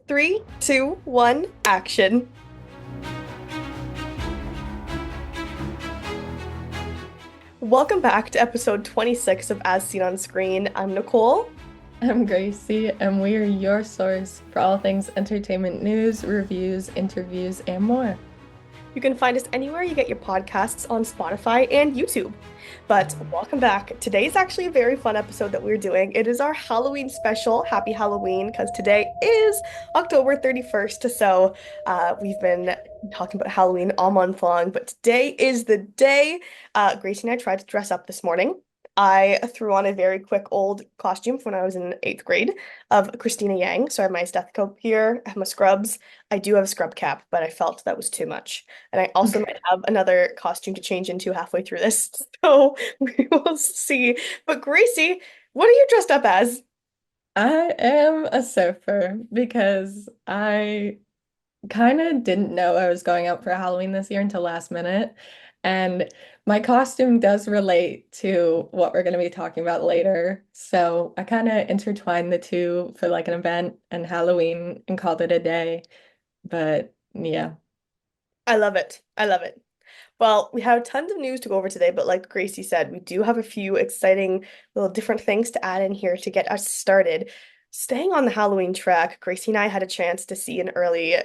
Three, two, one, action. Welcome back to episode 26 of As Seen on Screen. I'm Nicole. I'm Gracie, and we are your source for all things entertainment news, reviews, interviews, and more. You can find us anywhere you get your podcasts on Spotify and YouTube. But welcome back. Today is actually a very fun episode that we're doing. It is our Halloween special. Happy Halloween, because today is October 31st. So we've been talking about Halloween all month long, but today is the day. Gracie and I tried to dress up this morning. I threw on a very quick old costume from when I was in eighth grade of Christina Yang. So I have my stethoscope here, I have my scrubs. I do have a scrub cap, but I felt that was too much. And I also might have another costume to change into halfway through this. So we will see. But Gracie, what are you dressed up as? I am a surfer because I kind of didn't know I was going out for Halloween this year until last minute. And my costume does relate to what we're going to be talking about later. So I kind of intertwined the two for like an event and Halloween and called it a day. But yeah. I love it. I love it. Well, we have tons of news to go over today, but like Gracie said, we do have a few exciting little different things to add in here to get us started. Staying on the Halloween track, Gracie and I had a chance to see an early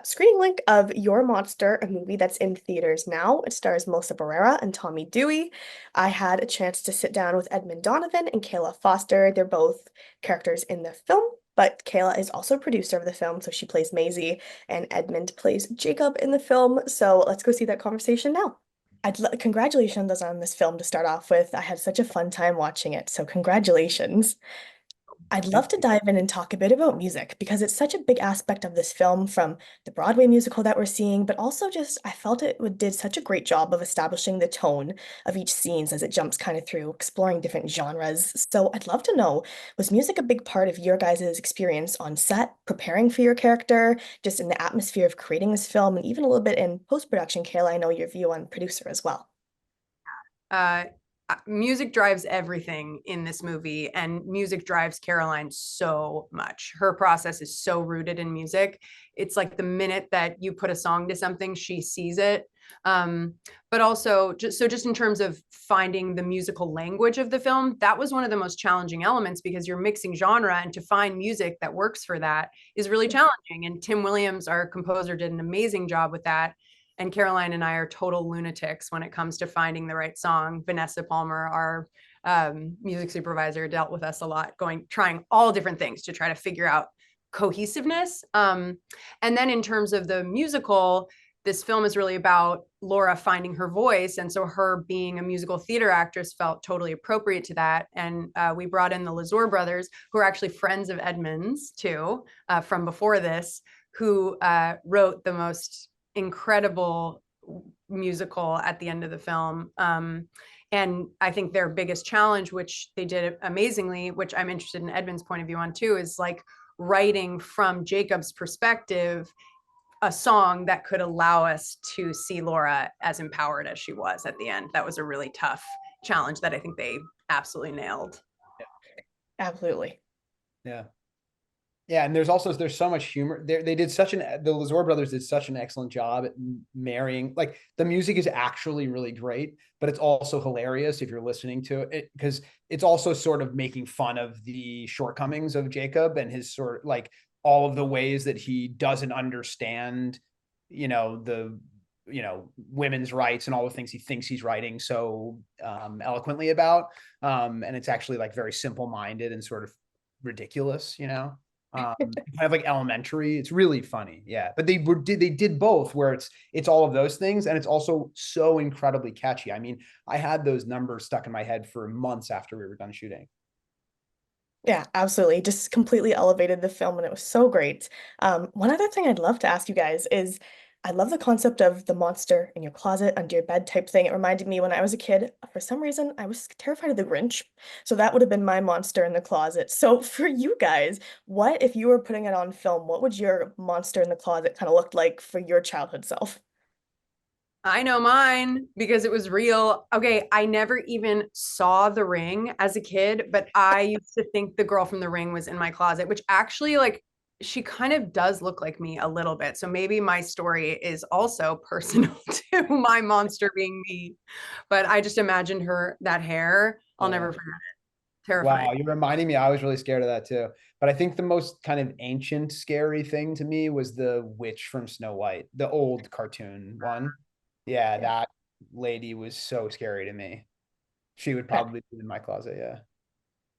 screening link of Your Monster, a movie that's in theaters now. It stars Melissa Barrera and Tommy Dewey. I had a chance to sit down with Edmund Donovan and Kayla Foster. They're both characters in the film, but Kayla is also a producer of the film, so she plays Maisie and Edmund plays Jacob in the film. So let's go see that conversation now. Congratulations on this film to start off with. I had such a fun time watching it, so congratulations. I'd love to dive in and talk a bit about music because it's such a big aspect of this film from the Broadway musical that we're seeing, but also just I felt did such a great job of establishing the tone of each scenes as it jumps kind of through exploring different genres. So I'd love to know, was music a big part of your guys' experience on set, preparing for your character, just in the atmosphere of creating this film, and even a little bit in post-production? Kayla, I know your view on producer as well. uh Music drives everything in this movie, and music drives Caroline so much. Her process is so rooted in music. It's like the minute that you put a song to something, she sees it. But also just in terms of finding the musical language of the film, that was one of the most challenging elements because you're mixing genre, and to find music that works for that is really challenging. And Tim Williams, our composer, did an amazing job with that. And Caroline and I are total lunatics when it comes to finding the right song. Vanessa Palmer, our music supervisor, dealt with us a lot, trying all different things to try to figure out cohesiveness. And then in terms of the musical, this film is really about Laura finding her voice. And so her being a musical theater actress felt totally appropriate to that. And we brought in the Lazar brothers, who are actually friends of Edmund's too, from before this, who wrote the most incredible musical at the end of the film. And I think their biggest challenge, which they did amazingly, which I'm interested in Edmund's point of view on too, is like writing from Jacob's perspective a song that could allow us to see Laura as empowered as she was at the end. That was a really tough challenge that I think they absolutely nailed. Absolutely. Yeah. Yeah, and there's so much humor. They did the Lazar brothers did such an excellent job at marrying. Like the music is actually really great, but it's also hilarious if you're listening to it because it's also sort of making fun of the shortcomings of Jacob and his sort of like all of the ways that he doesn't understand, the women's rights and all the things he thinks he's writing so eloquently about. And it's actually like very simple-minded and sort of ridiculous. Kind of like elementary. It's really funny. Yeah. But they did both where it's all of those things. And it's also so incredibly catchy. I mean, I had those numbers stuck in my head for months after we were done shooting. Yeah, absolutely. Just completely elevated the film and it was so great. One other thing I'd love to ask you guys is I love the concept of the monster in your closet, under your bed type thing. It reminded me when I was a kid, for some reason, I was terrified of the Grinch. So that would have been my monster in the closet. So for you guys, what if you were putting it on film, what would your monster in the closet kind of look like for your childhood self? I know mine because it was real. Okay, I never even saw The Ring as a kid, but I used to think the girl from The Ring was in my closet, which actually like she kind of does look like me a little bit. So maybe my story is also personal to my monster being me. But I just imagined that hair. I'll Yeah. never forget it. Terrifying. Wow, you're reminding me. I was really scared of that too. But I think the most kind of ancient scary thing to me was the witch from Snow White, the old cartoon one. Yeah, Yeah. that lady was so scary to me. She would Yeah. probably be in my closet, yeah.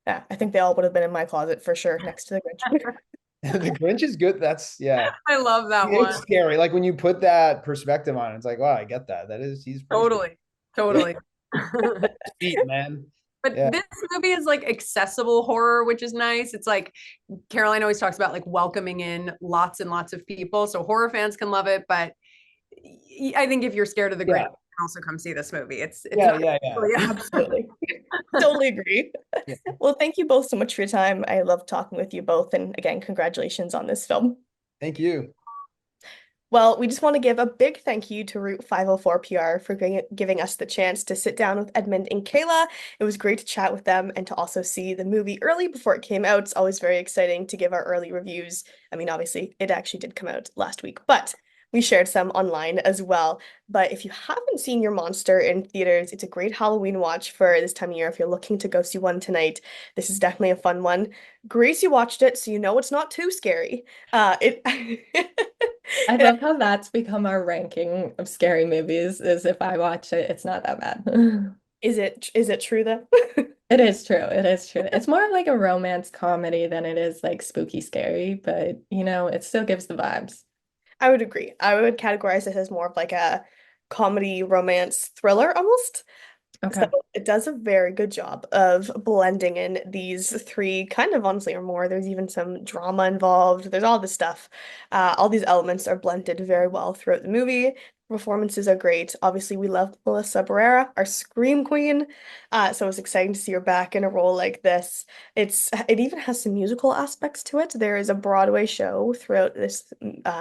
Yeah, I think they all would have been in my closet for sure next to the Grinch. The Grinch is good. That's yeah. I love that It's one. scary. Like when you put that perspective on it, it's like, wow, I get that. He's pretty scary. Totally. Totally. Feet, man. But Yeah. this movie is like accessible horror, which is nice. It's like Caroline always talks about like welcoming in lots and lots of people. So horror fans can love it. But I think if you're scared of the Grinch, Yeah. you can also come see this movie. It's Yeah, not yeah, yeah. really Absolutely. Totally agree. Yeah. Well, thank you both so much for your time. I love talking with you both. And again, congratulations on this film. Thank you. Well, we just want to give a big thank you to Route 504 PR for giving us the chance to sit down with Edmund and Kayla. It was great to chat with them and to also see the movie early before it came out. It's always very exciting to give our early reviews. I mean, obviously, it actually did come out last week, but we shared some online as well. But if you haven't seen Your Monster in theaters, it's a great Halloween watch for this time of year. If you're looking to go see one tonight, this is definitely a fun one. Gracie watched it, so you know it's not too scary. It I it love how that's become our ranking of scary movies, is if I watch it, it's not that bad. is it true though? It is true. It is true. It's more of like a romance comedy than it is like spooky scary, but it still gives the vibes. I would agree. I would categorize this as more of like a comedy romance thriller almost. So Okay. it does a very good job of blending in these three kind of honestly or more. There's even some drama involved. There's all this stuff. All these elements are blended very well throughout the movie. Performances are great. Obviously, we love Melissa Barrera, our Scream Queen. So it's exciting to see her back in a role like this. It even has some musical aspects to it. There is a Broadway show throughout this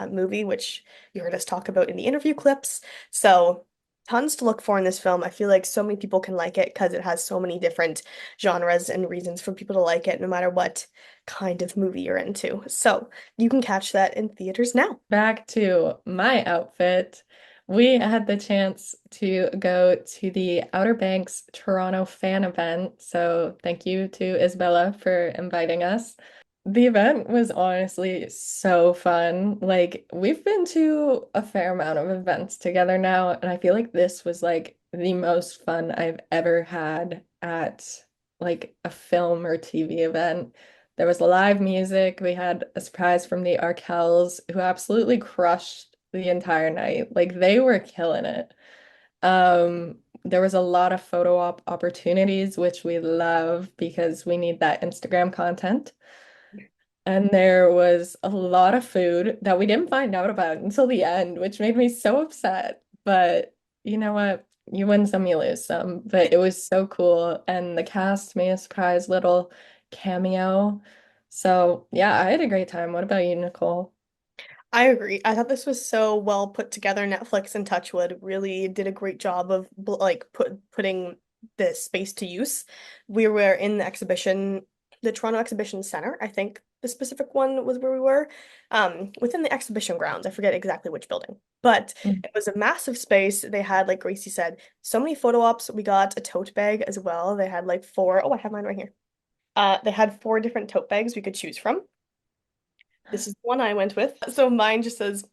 movie, which you heard us talk about in the interview clips. So tons to look for in this film. I feel like so many people can like it because it has so many different genres and reasons for people to like it, no matter what kind of movie you're into. So you can catch that in theaters now. Back to my outfit. We had the chance to go to the Outer Banks Toronto fan event. So thank you to Isabella for inviting us. The event was honestly so fun. Like, we've been to a fair amount of events together now, and I feel like this was like the most fun I've ever had at like a film or TV event. There was live music. We had a surprise from the Arkells, who absolutely crushed the entire night. Like, they were killing it. There was a lot of photo opportunities, which we love because we need that Instagram content. And there was a lot of food that we didn't find out about until the end, which made me so upset. But you know what? You win some, you lose some. But it was so cool. And the cast made a surprise little cameo. So yeah, I had a great time. What about you, Nicole? I agree. I thought this was so well put together. Netflix and Touchwood really did a great job of like putting the space to use. We were in the exhibition, the Toronto Exhibition Center. I think the specific one was where we were. Within the exhibition grounds. I forget exactly which building, but Mm. it was a massive space. They had, like Gracie said, so many photo ops. We got a tote bag as well. They had like four. Oh, I have mine right here. They had four different tote bags we could choose from. This is the one I went with. So mine just says,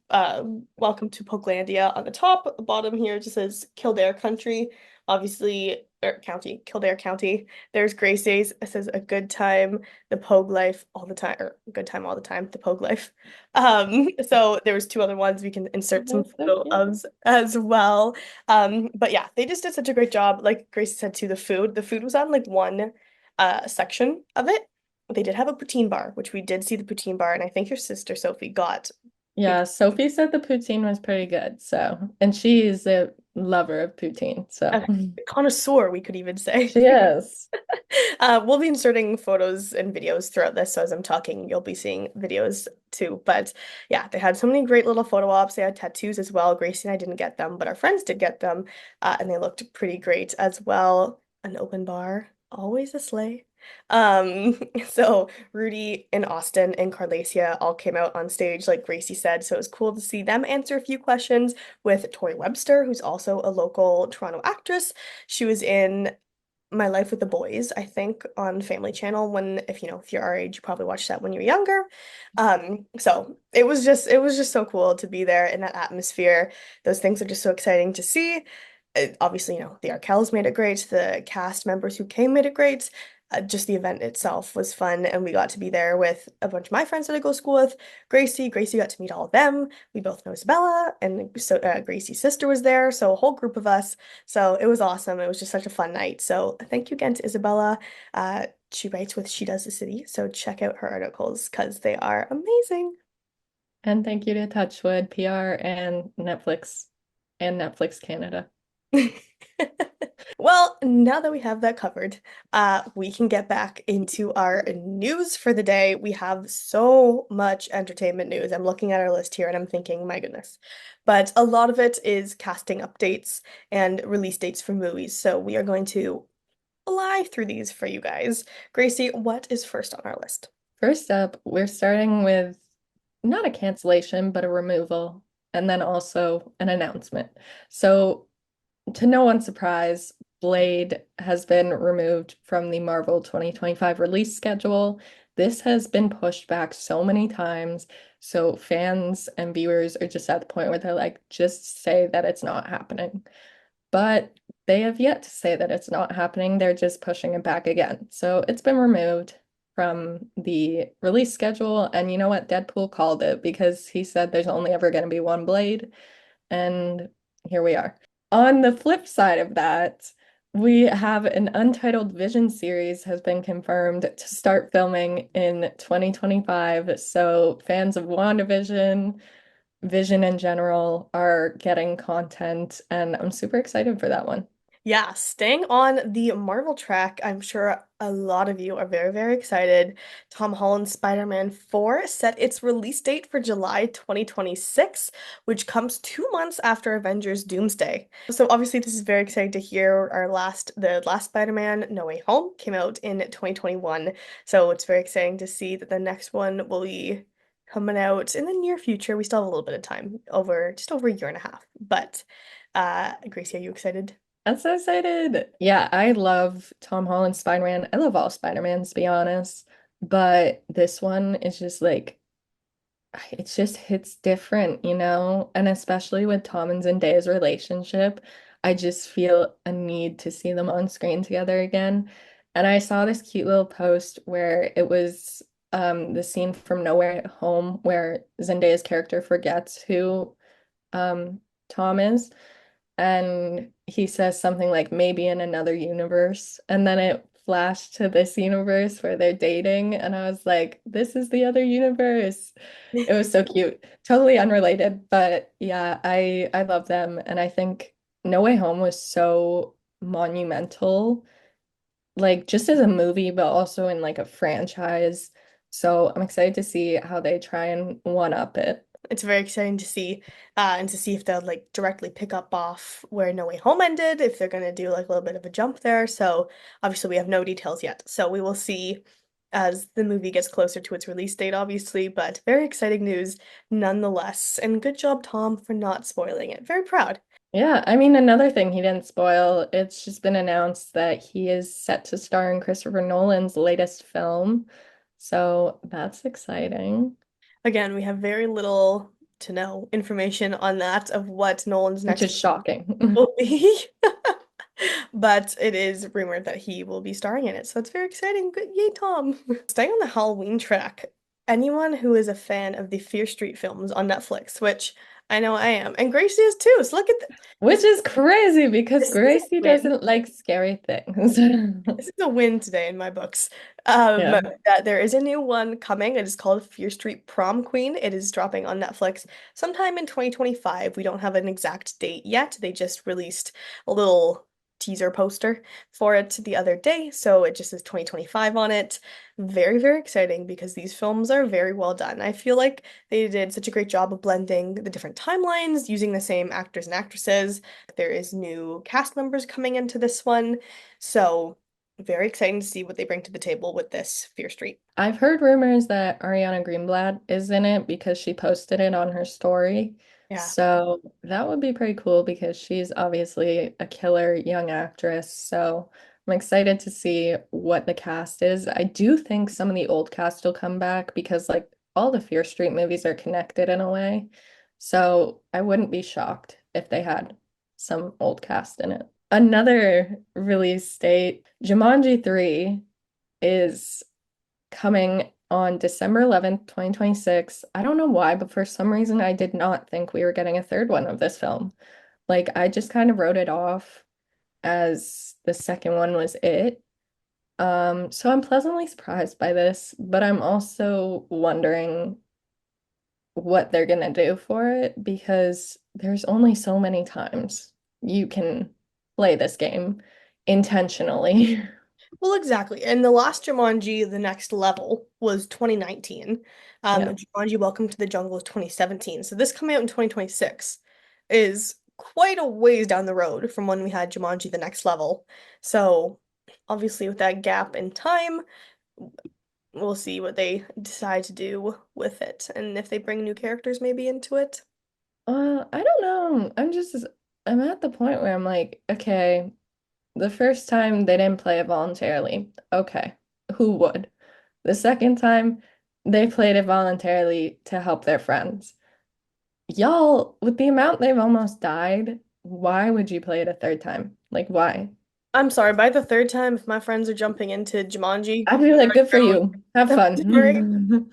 welcome to Poglandia on the top. At the bottom here it just says Kildare Country, obviously, or County, Kildare County. There's Gracie's. It says a good time, the Pogue life all the time, or good time all the time, the Pogue life. So there was two other ones we can insert some That's so photo cute. of as well. But yeah, they just did such a great job. Like Gracie said too, the food was on like one section of it. They did have a poutine bar, which we did see the poutine bar, and I think your sister Sophie got Yeah, poutine. Sophie said the poutine was pretty good. So, and she is a lover of poutine. So A connoisseur, we could even say. she is. We'll be inserting photos and videos throughout this, so as I'm talking, you'll be seeing videos too. But yeah, they had so many great little photo ops. They had tattoos as well. Gracie and I didn't get them, but our friends did get them, and they looked pretty great as well. An open bar, always a sleigh. So Rudy and Austin and Carlacia all came out on stage, like Gracie said. So it was cool to see them answer a few questions with Tori Webster, who's also a local Toronto actress. She was in My Life with the Boys, I think, on Family Channel when if you're our age, you probably watched that when you were younger. So it was just so cool to be there in that atmosphere. Those things are just so exciting to see. Obviously, the Arkells made it great. The cast members who came made it great. Just the event itself was fun, and we got to be there with a bunch of my friends that I go to school with. Gracie got to meet all of them. We both know Isabella, and so Gracie's sister was there, so a whole group of us. So it was awesome. It was just such a fun night. So thank you again to Isabella. She writes with She Does the City, so check out her articles because they are amazing. And thank you to Touchwood PR and Netflix Canada. Well, now that we have that covered, we can get back into our news for the day. We have so much entertainment news. I'm looking at our list here and I'm thinking, my goodness. But a lot of it is casting updates and release dates for movies. So we are going to fly through these for you guys. Gracie, what is first on our list? First up, we're starting with not a cancellation, but a removal, and then also an announcement. So, to no one's surprise, Blade has been removed from the Marvel 2025 release schedule. This has been pushed back so many times. So fans and viewers are just at the point where they're like, just say that it's not happening. But they have yet to say that it's not happening. They're just pushing it back again. So it's been removed from the release schedule. And you know what? Deadpool called it because he said there's only ever going to be one Blade. And here we are. On the flip side of that, we have an untitled Vision series has been confirmed to start filming in 2025. So fans of WandaVision, Vision in general are getting content, and I'm super excited for that one. Yeah, staying on the Marvel track, I'm sure a lot of you are very, very excited. Tom Holland's Spider-Man 4 set its release date for July 2026, which comes 2 months after Avengers Doomsday. So obviously this is very exciting to hear. The last Spider-Man, No Way Home, came out in 2021. So it's very exciting to see that the next one will be coming out in the near future. We still have a little bit of time, just over a year and a half. But Gracie, are you excited? I'm so excited. Yeah, I love Tom Holland's Spider-Man. I love all Spider-Mans, to be honest. But this one is just like, it just hits different, you know? And especially with Tom and Zendaya's relationship, I just feel a need to see them on screen together again. And I saw this cute little post where it was the scene from Nowhere at Home where Zendaya's character forgets who Tom is. And he says something like maybe in another universe. And then it flashed to this universe where they're dating. And I was like, this is the other universe. It was so cute. Totally unrelated, but yeah, I love them. And I think No Way Home was so monumental, like just as a movie, but also in like a franchise. So I'm excited to see how they try and one up it. It's very exciting to see, and to see if they'll like directly pick up off where No Way Home ended, if they're gonna do like a little bit of a jump there. So obviously we have no details yet. So we will see as the movie gets closer to its release date, obviously, but very exciting news nonetheless. And good job, Tom, for not spoiling it. Very proud. Yeah, I mean, another thing he didn't spoil, it's just been announced that he is set to star in Christopher Nolan's latest film. So that's exciting, Again, we have very little to no information on that of what Nolan's which next is shocking. will be. But it is rumored that he will be starring in it. So it's very exciting. Good, yay, Tom. Staying on the Halloween track, anyone who is a fan of the Fear Street films on Netflix, which I know I am, and Gracie is too. So look at Which this. is crazy because This is a Gracie win. doesn't like scary things. This is a win today in my books. Yeah. That there is a new one coming. It is called Fear Street Prom Queen. It is dropping on Netflix sometime in 2025. We don't have an exact date yet. They just released a little teaser poster for it the other day, so it just says 2025 on it. Very, very exciting because these films are very well done. I feel like they did such a great job of blending the different timelines, using the same actors and actresses. There is new cast members coming into this one. So very exciting to see what they bring to the table with this Fear Street. I've heard rumors that Ariana Greenblatt is in it because she posted it on her story. Yeah. So that would be pretty cool because she's obviously a killer young actress. So I'm excited to see what the cast is. I do think some of the old cast will come back because like all the Fear Street movies are connected in a way. So I wouldn't be shocked if they had some old cast in it. Another release date, Jumanji 3 is coming on December 11th, 2026. I don't know why, but for some reason I did not think we were getting a third one of this film. Like I just kind of wrote it off as the second one was it. So I'm pleasantly surprised by this, but I'm also wondering what they're gonna do for it because there's only so many times you can play this game intentionally. Well, exactly. And the last Jumanji, The Next Level, was 2019. Yeah. Jumanji Welcome to the Jungle is 2017. So this coming out in 2026 is quite a ways down the road from when we had Jumanji The Next Level. So obviously with that gap in time, we'll see what they decide to do with it and if they bring new characters maybe into it. I don't know. I'm at the point where I'm like, okay, the first time they didn't play it voluntarily. Okay, who would? The second time they played it voluntarily to help their friends. Y'all, with the amount they've almost died, why would you play it a third time? Like, why? I'm sorry, by the third time, if my friends are jumping into Jumanji, I'd be like, good for you. Have I'm sorry. fun.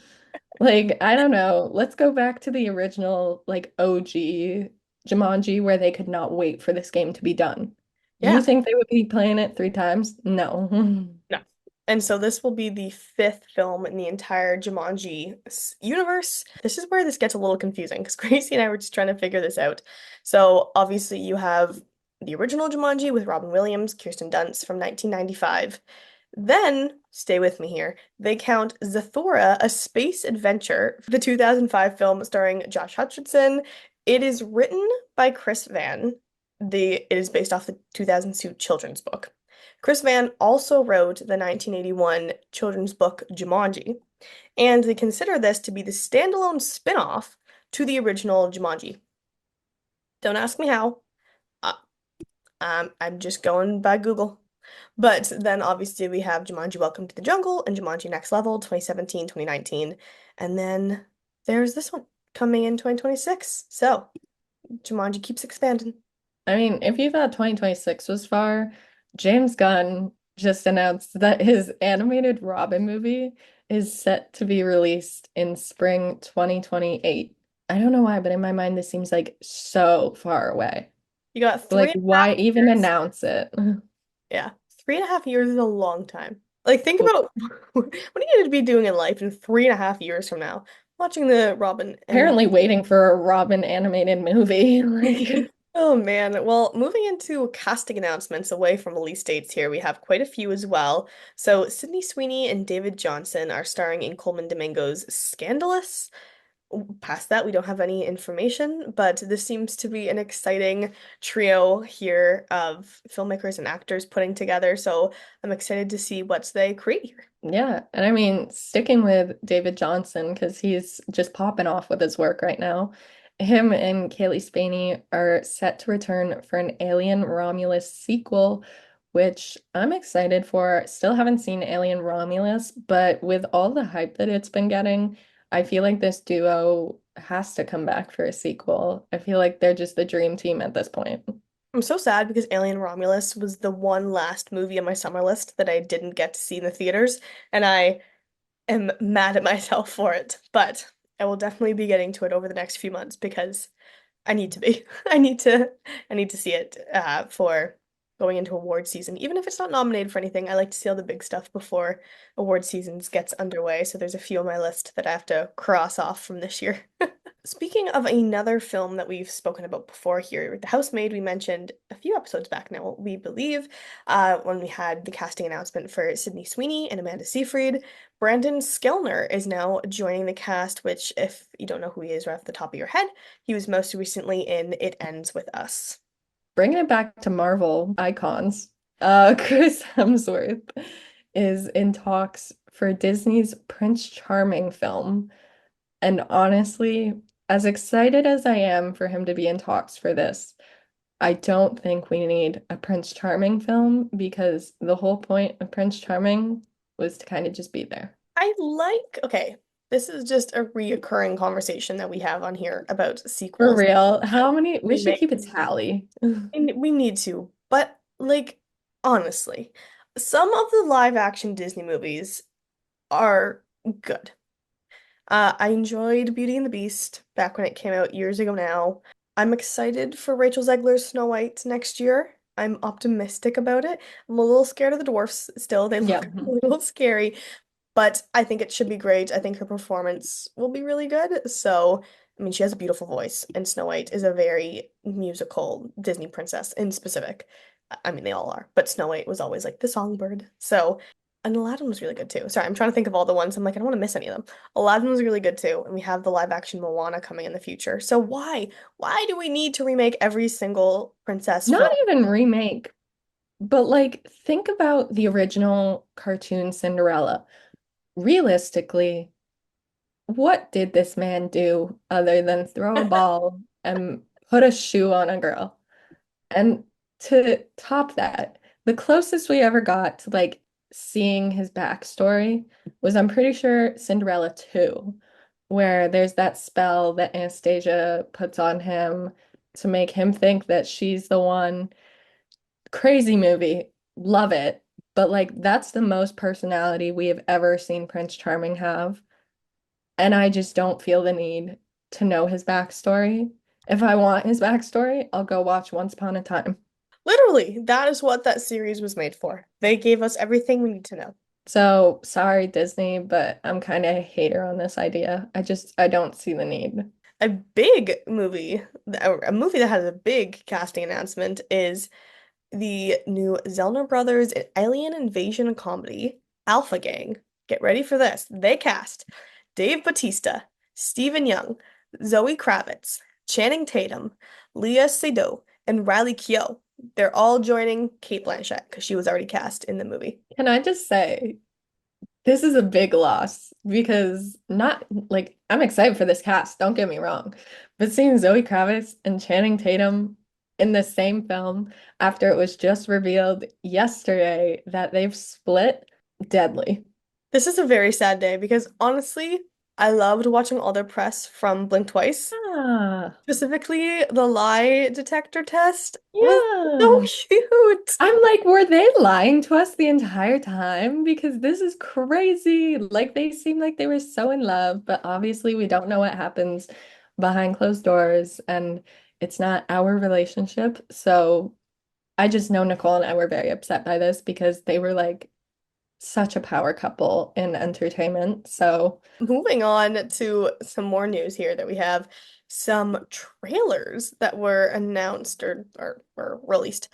Like, I don't know. Let's go back to the original, like, OG Jumanji where they could not wait for this game to be done. You Yeah. think they would be playing it 3 times? No. No. And so this will be the fifth film in the entire Jumanji universe. This is where this gets a little confusing because Gracie and I were just trying to figure this out. So obviously you have the original Jumanji with Robin Williams, Kirsten Dunst from 1995. Then, stay with me here, they count Zathura, A Space Adventure, the 2005 film starring Josh Hutcherson. It is written by Chris Van. It is based off the 2002 children's book. Chris Van also wrote the 1981 children's book Jumanji, and they consider this to be the standalone spin-off to the original Jumanji. Don't ask me how. Uh, I'm just going by Google. But then obviously we have Jumanji Welcome to the Jungle and Jumanji Next Level 2017, 2019. And then there's this one coming in 2026. So Jumanji keeps expanding. I mean, if you thought 2026 was far, James Gunn just announced that his animated Robin movie is set to be released in spring 2028. I don't know why, but in my mind, this seems like so far away. You got three Like, and a half why even years. announce it? Yeah, 3.5 years is a long time. Like, think about what are you going to be doing in life in 3.5 years from now? Watching the Robin animated. Apparently waiting for a Robin animated movie. Like, Oh man. Well, moving into casting announcements away from release dates here, we have quite a few as well. So Sydney Sweeney and David Johnson are starring in Coleman Domingo's Scandalous. Past that, we don't have any information, but this seems to be an exciting trio here of filmmakers and actors putting together. So I'm excited to see what they create here. yeah, and I mean, sticking with David Johnson because he's just popping off with his work right now. Him and Kaylee Spaney are set to return for an Alien Romulus sequel, which I'm excited for. Still haven't seen Alien Romulus, but with all the hype that it's been getting, I feel like this duo has to come back for a sequel. I feel like they're just the dream team at this point. I'm so sad because Alien Romulus was the one last movie on my summer list that I didn't get to see in the theaters, and I am mad at myself for it. But I will definitely be getting to it over the next few months because I need to be. I need to see it for going into award season. Even if it's not nominated for anything, I like to see all the big stuff before award seasons gets underway. So there's a few on my list that I have to cross off from this year. Speaking of another film that we've spoken about before here, The Housemaid, we mentioned a few episodes back now, we believe, when we had the casting announcement for Sydney Sweeney and Amanda Seyfried. Brandon Skellner is now joining the cast, which, if you don't know who he is right off the top of your head, he was most recently in It Ends With Us. Bringing it back to Marvel icons. Chris Hemsworth is in talks for Disney's Prince Charming film. And honestly, as excited as I am for him to be in talks for this, I don't think we need a Prince Charming film because the whole point of Prince Charming was to kind of just be there. Okay, this is just a reoccurring conversation that we have on here about For sequels. real, how many? We should keep a Remakes. tally. And we need to, but like honestly, some of the live action Disney movies are good. I enjoyed Beauty and the Beast back when it came out years ago now. I'm excited for Rachel Zegler's Snow White next year. I'm optimistic about it. I'm a little scared of the dwarfs still. They Yeah. look a little scary, but I think it should be great. I think her performance will be really good. So, I mean, she has a beautiful voice, and Snow White is a very musical Disney princess in specific. I mean, they all are, but Snow White was always like the songbird. So, and Aladdin was really good too. Sorry, I'm trying to think of all the ones. I'm like, I don't want to miss any of them. Aladdin was really good too, and we have the live action Moana coming in the future. So why? Why do we need to remake every single princess Not from even remake, but like think about the original cartoon Cinderella. Realistically, what did this man do other than throw a ball and put a shoe on a girl? And to top that, the closest we ever got to like seeing his backstory was, I'm pretty sure, Cinderella 2, where there's that spell that Anastasia puts on him to make him think that she's the one. Crazy movie. Love it. But like that's the most personality we have ever seen Prince Charming have. And I just don't feel the need to know his backstory. If I want his backstory, I'll go watch Once Upon a Time. Literally, that is what that series was made for. They gave us everything we need to know. So sorry, Disney, but I'm kind of a hater on this idea. I don't see the need. A big movie, a movie that has a big casting announcement is the new Zellner Brothers alien invasion comedy, Alpha Gang. Get ready for this. They cast Dave Bautista, Stephen Young, Zoe Kravitz, Channing Tatum, Leah Seydoux, and Riley Keough. They're all joining Kate Blanchett because she was already cast in the movie. Can I just say, this is a big loss because not like I'm excited for this cast, don't get me wrong. But seeing Zoe Kravitz and Channing Tatum in the same film after it was just revealed yesterday that they've split, deadly. This is a very sad day because honestly, I loved watching all their press from Blink Twice. Ah, Specifically, the lie detector test was so yeah. cute. I'm like, were they lying to us the entire time? Because this is crazy. Like they seem like they were so in love, but obviously we don't know what happens behind closed doors and it's not our relationship. So I just know Nicole and I were very upset by this because they were like such a power couple in entertainment. So Moving on to some more news here that we have some trailers that were announced or were released.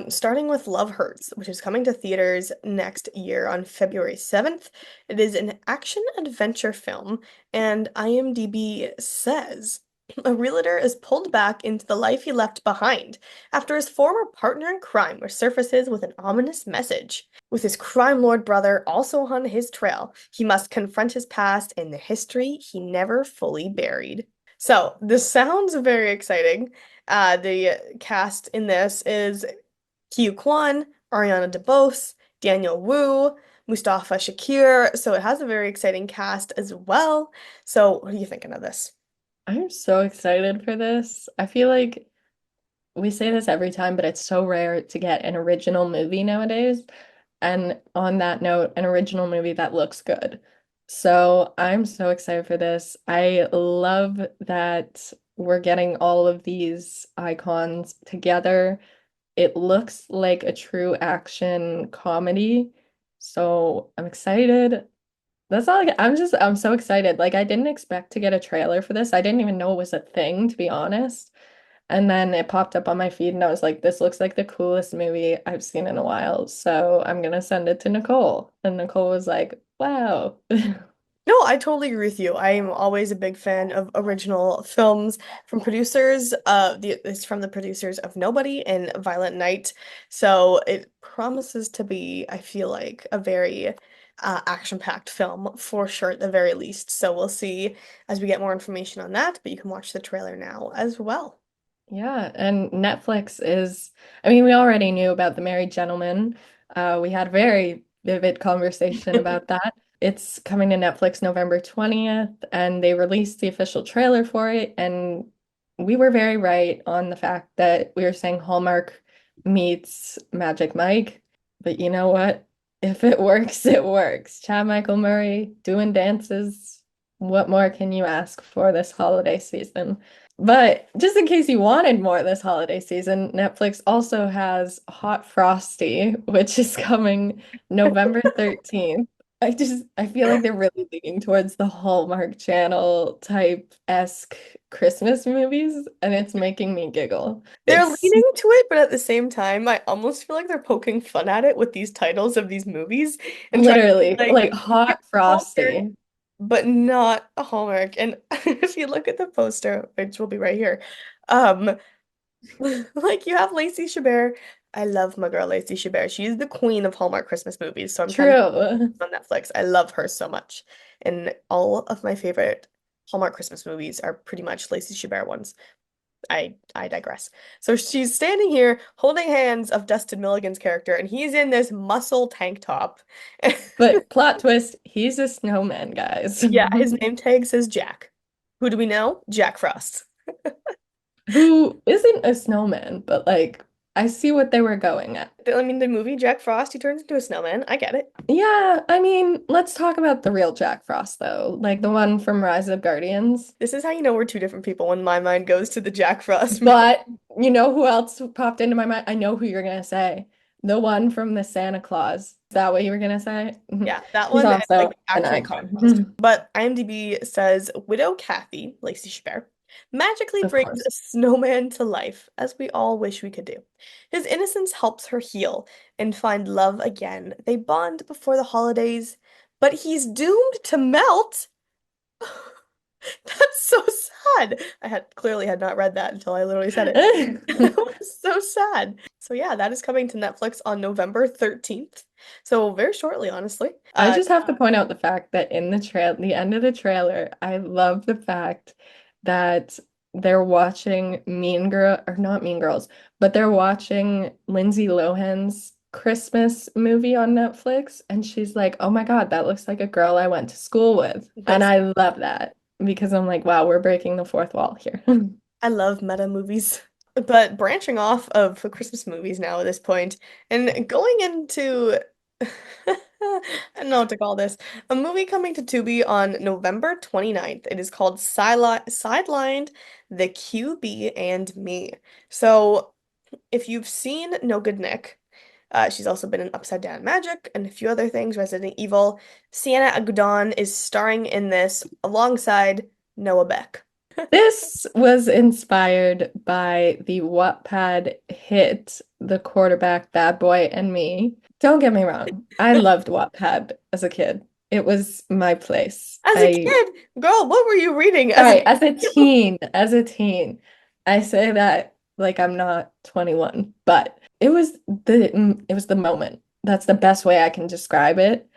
Starting with Love Hurts, which is coming to theaters next year on February 7th. It is an action adventure film, and IMDb says a realtor is pulled back into the life he left behind after his former partner in crime resurfaces with an ominous message. With his crime lord brother also on his trail, he must confront his past and the history he never fully buried. So, this sounds very exciting. The cast in this is Hugh Kwan, Ariana DeBose, Daniel Wu, Mustafa Shakir. So, it has a very exciting cast as well. So, what are you thinking of this? I'm so excited for this. I feel like we say this every time, but it's so rare to get an original movie nowadays. And on that note, an original movie that looks good. So I'm so excited for this. I love that we're getting all of these icons together. It looks like a true action comedy. So I'm excited. That's all I'm so excited. Like I didn't expect to get a trailer for this. I didn't even know it was a thing, to be honest. And then it popped up on my feed and I was like, this looks like the coolest movie I've seen in a while. So I'm gonna send it to Nicole. And Nicole was like, wow. No, I totally agree with you. I am always a big fan of original films from producers. It's from the producers of Nobody and Violent Night. So it promises to be, I feel like, a very action-packed film for sure, at the very least. So we'll see as we get more information on that, but you can watch the trailer now as well. Yeah, and Netflix is, I mean, we already knew about The Married Gentleman. We had a very vivid conversation about that. It's coming to Netflix November 20th, and they released the official trailer for it. And we were very right on the fact that we were saying Hallmark meets Magic Mike. But you know what? If it works, it works. Chad Michael Murray doing dances. What more can you ask for this holiday season? But just in case you wanted more this holiday season, Netflix also has Hot Frosty, which is coming November 13th. I feel like they're really leaning towards the Hallmark Channel type esque Christmas movies, and it's making me giggle. They're It's leaning to it, but at the same time, I almost feel like they're poking fun at it with these titles of these movies and trying to be literally like, like "Here's Hot Hallmark," Frosty. but not a Hallmark. And if you look at the poster, which will be right here, um, like you have Lacey Chabert. I love my girl Lacey Chabert. She's the queen of Hallmark Christmas movies, so I'm kind of True. on Netflix. I love her so much, and all of my favorite Hallmark Christmas movies are pretty much Lacey Chabert ones. I digress. So she's standing here holding hands of Dustin Milligan's character, and he's in this muscle tank top. But plot twist, he's a snowman, guys. Yeah, his name tag says Jack. Who do we know? Jack Frost. Who isn't a snowman, but like I see what they were going at. I mean, the movie Jack Frost, he turns into a snowman. I get it. Yeah, I mean, let's talk about the real Jack Frost though, like the one from Rise of Guardians. This is how you know we're two different people when my mind goes to the Jack Frost movie. But you know who else popped into my mind? I know who you're gonna say. The one from the Santa Claus. Is that what you were gonna say? Yeah, that He's one and like also the an actual Jack Frost. icon. But IMDb says Widow Kathy, Lacey Chabert, magically Of brings a course. snowman to life, as we all wish we could do. His innocence helps her heal and find love again. They bond before the holidays, but he's doomed to melt. That's so sad. I had clearly had not read that until I literally said it. That was so sad. So yeah, that is coming to Netflix on November 13th. So very shortly, honestly. I just have to point out the fact that in the end of the trailer, I love the fact that they're watching Mean Girl, or not Mean Girls, but they're watching Lindsay Lohan's Christmas movie on Netflix, and she's like, "Oh my God, that looks like a girl I went to school with." And Does I love that because I'm like, wow, we're breaking the fourth wall here. I love meta movies. But branching off of Christmas movies now at this point and going into I don't know what to call this. A movie coming to Tubi on November 29th. It is called Sidelined, The QB and Me. So if you've seen No Good Nick, she's also been in Upside Down Magic and a few other things, Resident Evil. Sienna Agudon is starring in this alongside Noah Beck. This was inspired by the Wattpad hit, The Quarterback, Bad Boy, and Me. Don't get me wrong, I loved Wattpad as a kid. It was my place. As a kid, girl, what were you reading as a Sorry, as a teen, I say that like I'm not 21, but it was the moment. That's the best way I can describe it.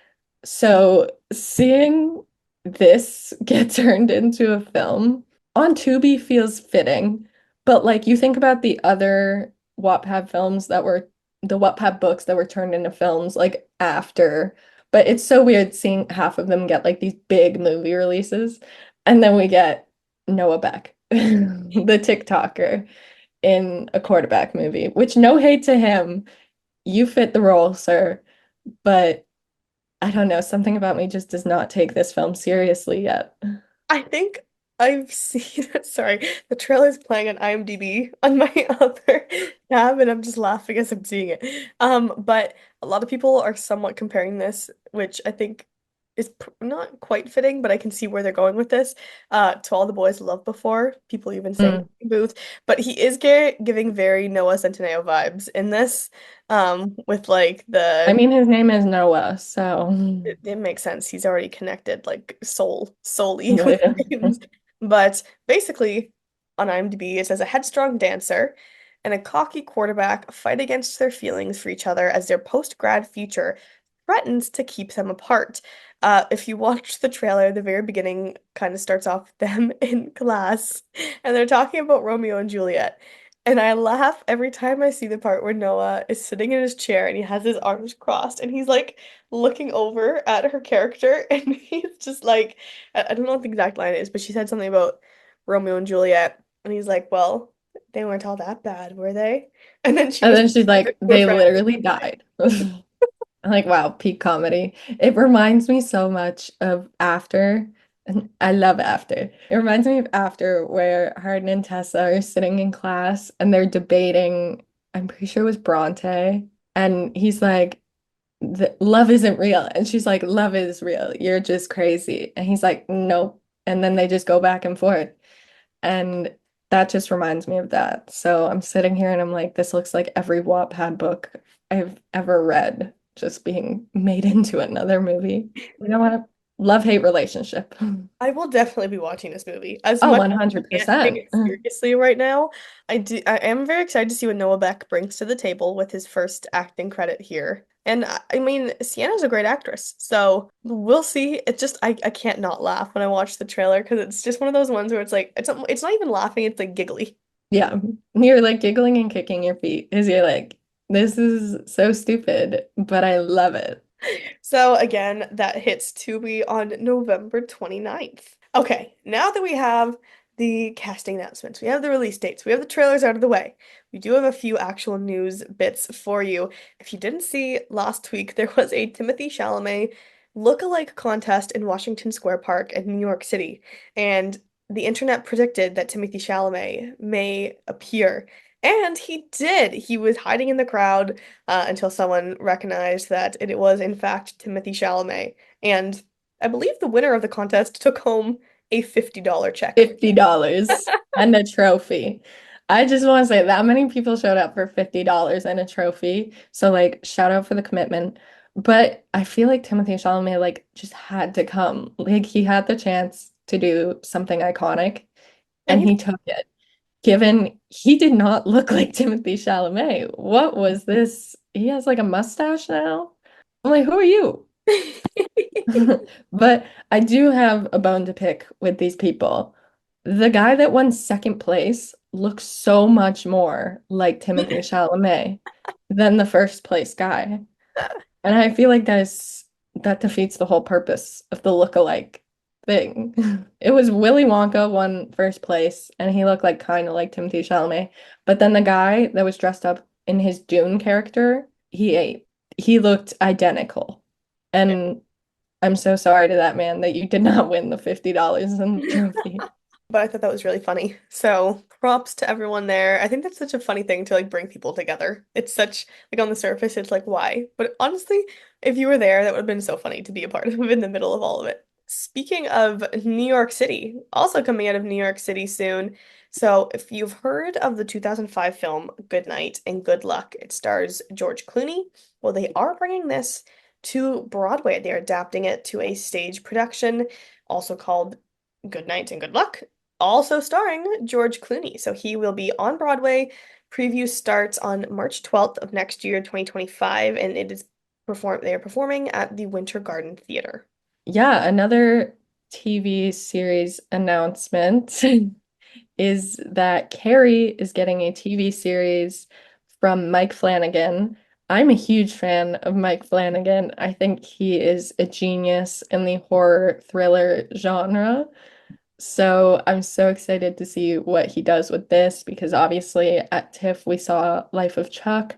So seeing this get turned into a film on Tubi feels fitting, but like you think about the other Wattpad films that were the Wattpad books that were turned into films like after, but it's so weird seeing half of them get like these big movie releases, and then we get Noah Beck, the TikToker, in a quarterback movie, which no hate to him, you fit the role, sir, but I don't know, something about me just does not take this film seriously yet. I think I've seen sorry, the trailer's playing on IMDb on my other tab, and I'm just laughing as I'm seeing it. But a lot of people are somewhat comparing this, which I think is not quite fitting, but I can see where they're going with this. To All the Boys Loved Before, people even saying Mm. Booth, but he is giving very Noah Centineo vibes in this, with like I the mean, his name is Noah, so it makes sense. He's already connected like solely with literally. names. But basically, on IMDb, it says a headstrong dancer and a cocky quarterback fight against their feelings for each other as their post-grad future threatens to keep them apart. If you watch the trailer, the very beginning kind of starts off with them in class, and they're talking about Romeo and Juliet. And I laugh every time I see the part where Noah is sitting in his chair and he has his arms crossed and he's like looking over at her character and he's just like I don't know what the exact line is, but she said something about Romeo and Juliet and he's like, well, they weren't all that bad, were they? And then she And just then she's to like, her they friend. literally died. I'm like, wow, peak comedy. It reminds me so much of After, and I love After. It reminds me of After, where Hardin and Tessa are sitting in class and they're debating, I'm pretty sure it was Bronte, and he's like, love isn't real. And she's like, love is real. You're just crazy. And he's like, nope. And then they just go back and forth. And that just reminds me of that. So I'm sitting here and I'm like, this looks like every Wattpad book I've ever read just being made into another movie. You know what? Love-hate relationship. I will definitely be watching this movie. As Oh, much as I can't take 100%. it seriously right now, I am very excited to see what Noah Beck brings to the table with his first acting credit here. And I mean, Sienna's a great actress, so we'll see. It's just I can't not laugh when I watch the trailer because it's just one of those ones where it's not even laughing, it's like giggly. Yeah. You're like giggling and kicking your feet as you're like, this is so stupid, but I love it. So again, that hits Tubi on November 29th. Okay, now that we have the casting announcements, we have the release dates, we have the trailers out of the way. We do have a few actual news bits for you. If you didn't see last week, there was a Timothée Chalamet look-alike contest in Washington Square Park in New York City, and the internet predicted that Timothée Chalamet may appear. And he did. He was hiding in the crowd until someone recognized that it was, in fact, Timothée Chalamet. And I believe the winner of the contest took home a $50 check. $50 and a trophy. I just want to say that many people showed up for $50 and a trophy. So like shout out for the commitment. But I feel like Timothée Chalamet like just had to come. Like he had the chance to do something iconic And and he he took it. Given he did not look like Timothée Chalamet. What was this? He has like a mustache now. I'm like, who are you? But I do have a bone to pick with these people. The guy that won second place looks so much more like Timothée Chalamet than the first place guy. And I feel like that defeats the whole purpose of the look-alike thing. It was Willy Wonka won first place, and he looked like kind of like Timothée Chalamet. But then the guy that was dressed up in his Dune character, he looked identical. And I'm so sorry to that man that you did not win the $50 in the trophy. But I thought that was really funny. So props to everyone there. I think that's such a funny thing to like bring people together. It's such like on the surface, it's like why? But honestly, if you were there, that would have been so funny to be a part of in the middle of all of it. Speaking of New York City, also coming out of New York City soon. So if you've heard of the 2005 film Good Night and Good Luck, it stars George Clooney. Well, they are bringing this to Broadway. They're adapting it to a stage production, also called Good Night and Good Luck, also starring George Clooney. So he will be on Broadway. Preview starts on March 12th of next year, 2025, and they are performing at the Winter Garden Theater. Yeah, another TV series announcement is that Carrie is getting a TV series from Mike Flanagan. I'm a huge fan of Mike Flanagan. I think he is a genius in the horror thriller genre. So I'm so excited to see what he does with this because obviously at TIFF we saw Life of Chuck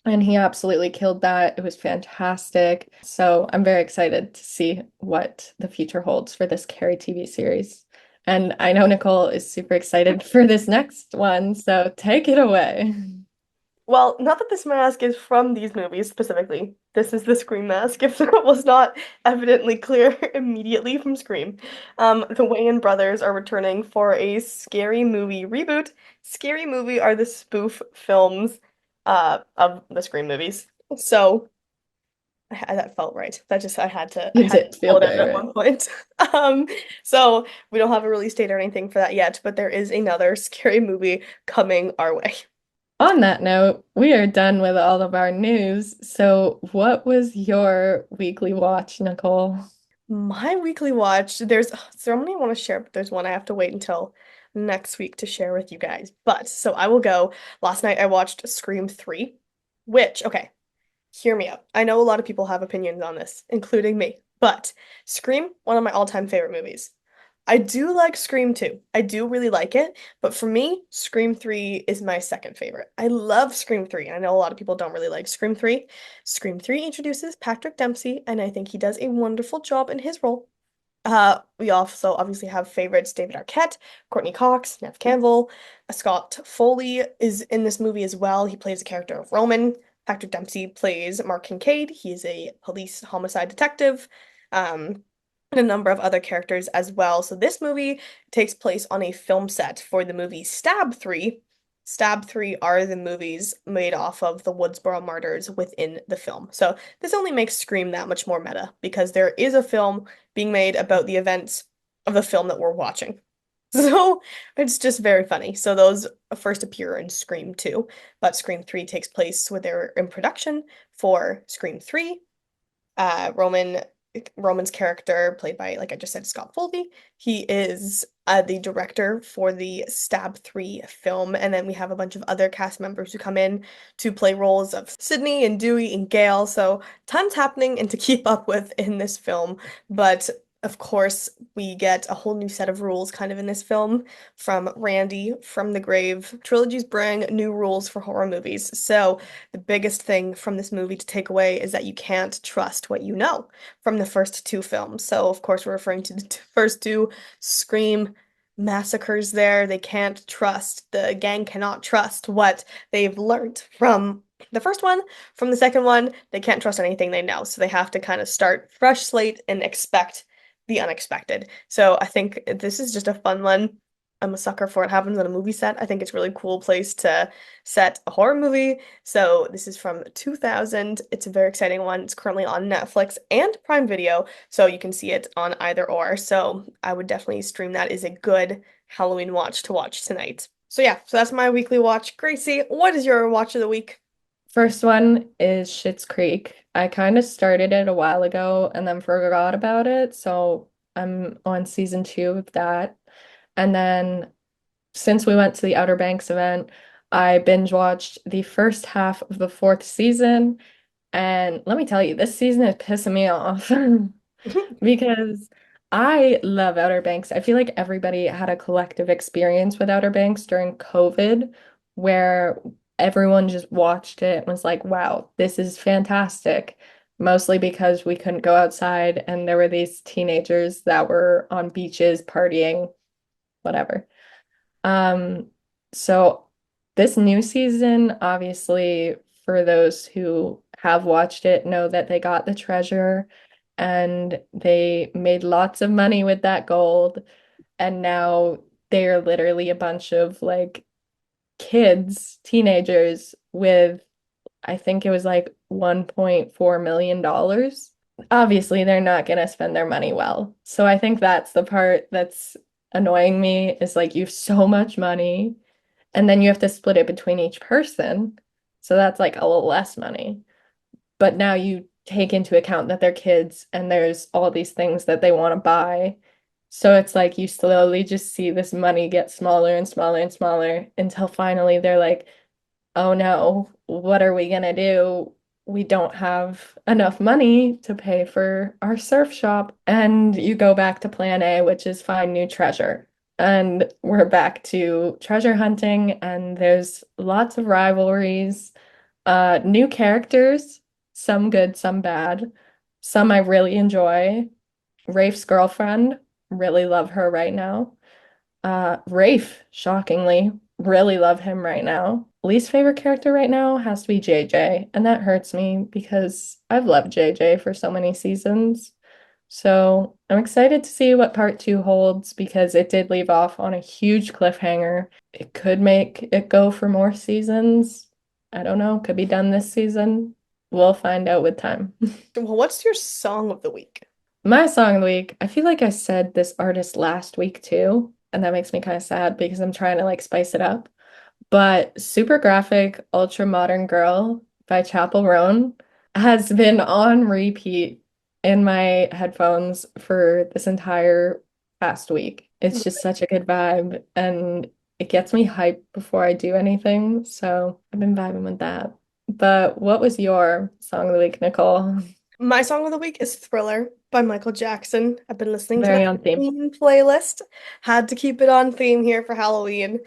and he absolutely killed that. It was fantastic. So I'm very excited to see what the future holds for this Carrie TV series. And I know Nicole is super excited for this next one, so take it away. Well, not that this mask is from these movies specifically. This is the Scream mask, if that was not evidently clear immediately from Scream. The Wayans brothers are returning for a Scary Movie reboot. Scary Movie are the spoof films of the Scream movies. So that felt right. That just I It had to did pull feel it out very at right. one point. Um, so we don't have a release date or anything for that yet, but there is another Scary Movie coming our way. On that note, we are done with all of our news. So, what was your weekly watch, Nicole? My weekly watch, there's so many I want to share, but there's one I have to wait until next week to share with you guys. But so I will go. Last night I watched Scream 3, which, okay, hear me out. I know a lot of people have opinions on this, including me, but Scream, one of my all-time favorite movies. I do like Scream 2. I do really like it, but for me, Scream 3 is my second favorite. I love Scream 3. I know a lot of people don't really like Scream 3. Scream 3 introduces Patrick Dempsey, and I think he does a wonderful job in his role. We also obviously have favorites David Arquette, Courtney Cox, Neve Campbell, Scott Foley is in this movie as well. He plays the character of Roman. Patrick Dempsey plays Mark Kincaid. He is a police homicide detective. Um, and a number of other characters as well. So this movie takes place on a film set for the movie Stab 3. Stab 3 are the movies made off of the Woodsboro murders within the film. So this only makes Scream that much more meta because there is a film being made about the events of the film that we're watching. So it's just very funny. So those first appear in Scream 2, but Scream 3 takes place where they're in production for Scream 3. Roman's character, played by, like I just said, Scott Foley, he is the director for the Stab 3 film. And then we have a bunch of other cast members who come in to play roles of Sydney and Dewey and Gail. So tons happening and to keep up with in this film. But of course, we get a whole new set of rules kind of in this film from Randy from the Grave. Trilogies bring new rules for horror movies. So the biggest thing from this movie to take away is that you can't trust what you know from the first two films. So, of course, we're referring to the first two Scream massacres there. They can't trust, the gang cannot trust what they've learned from the first one. From the second one, they can't trust anything they know. So they have to kind of start fresh slate and expect the unexpected. So I think this is just a fun one. I'm a sucker for what happens on a movie set. I think it's a really cool place to set a horror movie. So this is from 2000. It's a very exciting one. It's currently on Netflix and Prime Video, so you can see it on either or. So I would definitely stream that as a good Halloween watch to watch tonight. So yeah, so that's my weekly watch. Gracie, what is your watch of the week? First one is Schitt's Creek. I kind of started it a while ago and then forgot about it, so I'm on season 2 of that. And then since we went to the Outer Banks event, I binge watched the first half of the fourth season. And let me tell you, this season is pissing me off because I love Outer Banks. I feel like everybody had a collective experience with Outer Banks during COVID where everyone just watched it and was like, wow, this is fantastic. Mostly because we couldn't go outside and there were these teenagers that were on beaches partying, whatever. Um, so this new season, obviously, for those who have watched it, know that they got the treasure and they made lots of money with that gold. And now they're literally a bunch of like kids, teenagers with, I think it was like $1.4 million. Obviously, they're not going to spend their money well. So I think that's the part that's annoying me is like you have so much money and then you have to split it between each person. So that's like a little less money. But now you take into account that they're kids and there's all these things that they want to buy. So it's like you slowly just see this money get smaller and smaller and smaller until finally they're like, oh no, what are we gonna do? We don't have enough money to pay for our surf shop. And you go back to plan A, which is find new treasure. And we're back to treasure hunting, and there's lots of rivalries, new characters, some good, some bad. Some I really enjoy. Rafe's girlfriend, really love her right now. Rafe, shockingly, really love him right now. least favorite character right now has to be JJ, and that hurts me because I've loved JJ for so many seasons. So I'm excited to see what part two holds because it did leave off on a huge cliffhanger. It could make it go for more seasons. I don't know, could be done this season. We'll find out with time. Well, what's your song of the week? My song of the week, I feel like I said this artist last week too, and that makes me kind of sad because I'm trying to like spice it up. But Super Graphic Ultra Modern Girl by Chapel Roan has been on repeat in my headphones for this entire past week. It's just such a good vibe and it gets me hyped before I do anything. So I've been vibing with that. But what was your song of the week, Nicole? My song of the week is Thriller by Michael Jackson. I've been listening to Very that on theme. Halloween playlist. Had to keep it on theme here for Halloween.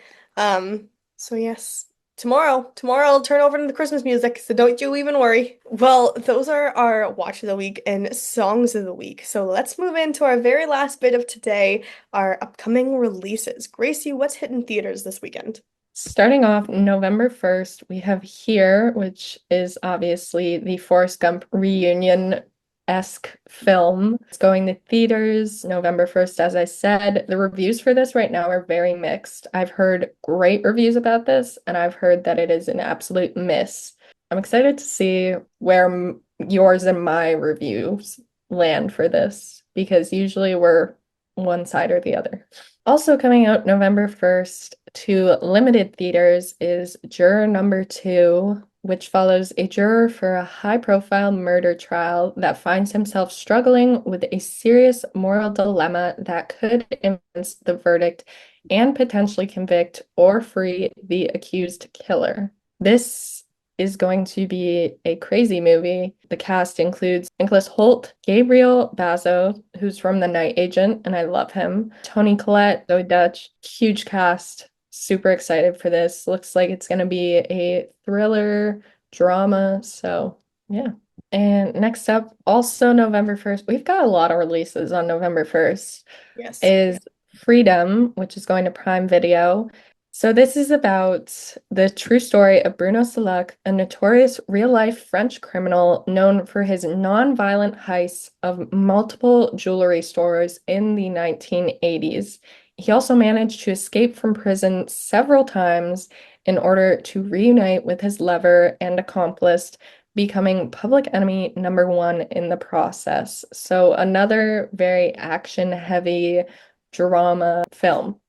So yes, tomorrow I'll turn over to the Christmas music, so don't you even worry. Well, those are our watch of the week and songs of the week. So let's move into our very last bit of today, our upcoming releases. Gracie, what's hitting theaters this weekend? Starting off November 1st, we have Here, which is obviously the Forrest Gump reunion-esque film. It's going to theaters November 1st, as I said. The reviews for this right now are very mixed. I've heard great reviews about this, and I've heard that it is an absolute miss. I'm excited to see where yours and my reviews land for this, because usually we're one side or the other. Also coming out November 1st to limited theaters is Juror Number 2, which follows a juror for a high-profile murder trial that finds himself struggling with a serious moral dilemma that could influence the verdict and potentially convict or free the accused killer. This is going to be a crazy movie. The cast includes Nicholas Hoult, Gabriel Bazo, who's from The Night Agent, and I love him, Toni Collette, Zoe Dutch, huge cast. Super excited for this. Looks like it's going to be a thriller drama. So, yeah. And next up, also November 1st, we've got a lot of releases on November 1st, Yes. is Freedom, which is going to Prime Video. So this is about the true story of Bruno Salak, a notorious real-life French criminal known for his non-violent heists of multiple jewelry stores in the 1980s. He also managed to escape from prison several times in order to reunite with his lover and accomplice, becoming public enemy number one in the process. So another very action-heavy drama film.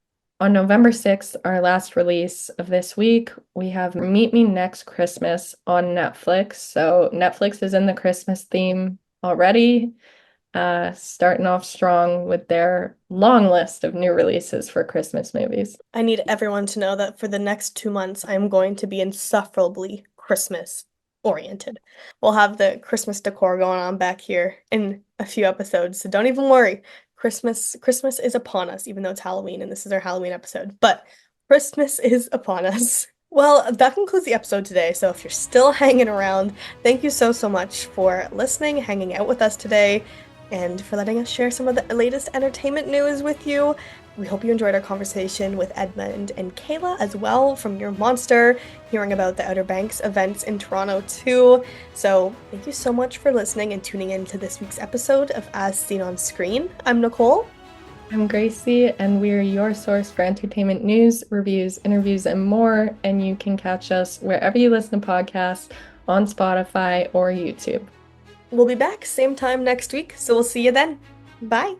On November 6th, our last release of this week, we have Meet Me Next Christmas on Netflix. So Netflix is in the Christmas theme already, starting off strong with their long list of new releases for Christmas movies. I need everyone to know that for the next 2 months, I'm going to be insufferably Christmas oriented. We'll have the Christmas decor going on back here in a few episodes, so don't even worry. Christmas is upon us, even though it's Halloween and this is our Halloween episode. But Christmas is upon us. Well, that concludes the episode today. So if you're still hanging around, thank you so much for listening, hanging out with us today, and for letting us share some of the latest entertainment news with you. We hope you enjoyed our conversation with Edmund and Kayla as well from Your Monster, hearing about the Outer Banks events in Toronto too. So thank you so much for listening and tuning in to this week's episode of As Seen on Screen. I'm Nicole. I'm Gracie, and we're your source for entertainment news, reviews, interviews, and more. And you can catch us wherever you listen to podcasts, on Spotify or YouTube. We'll be back same time next week, so we'll see you then. Bye.